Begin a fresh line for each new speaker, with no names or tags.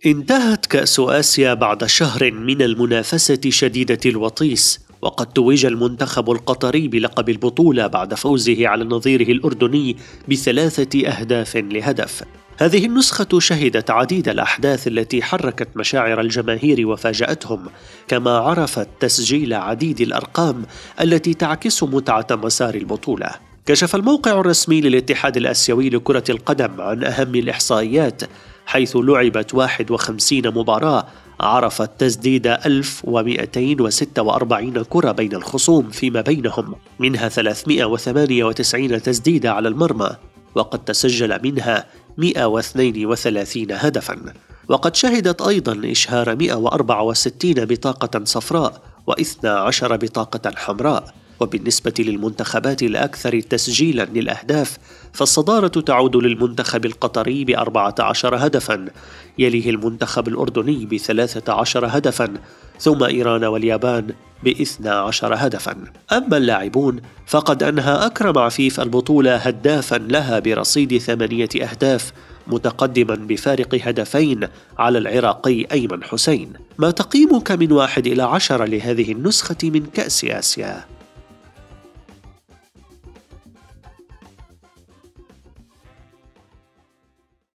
انتهت كأس آسيا بعد شهر من المنافسة شديدة الوطيس، وقد توج المنتخب القطري بلقب البطولة بعد فوزه على نظيره الأردني ب3 أهداف لهدف. هذه النسخة شهدت عديد الأحداث التي حركت مشاعر الجماهير وفاجأتهم، كما عرفت تسجيل عديد الأرقام التي تعكس متعة مسار البطولة. كشف الموقع الرسمي للاتحاد الآسيوي لكرة القدم عن أهم الإحصائيات، حيث لعبت 51 مباراة عرفت تسديد 1246 كرة بين الخصوم فيما بينهم، منها 398 تسديدة على المرمى، وقد تسجل منها 132 هدفا. وقد شهدت أيضا إشهار 164 بطاقة صفراء و12 بطاقة حمراء. وبالنسبة للمنتخبات الأكثر تسجيلا للأهداف، فالصدارة تعود للمنتخب القطري ب14 هدفا، يليه المنتخب الأردني ب13 هدفا، ثم إيران واليابان ب12 هدفا. أما اللاعبون فقد أنهى أكرم عفيف البطولة هدافا لها برصيد 8 أهداف، متقدما بفارق هدفين على العراقي أيمن حسين. ما تقييمك من 1 إلى 10 لهذه النسخة من كأس آسيا؟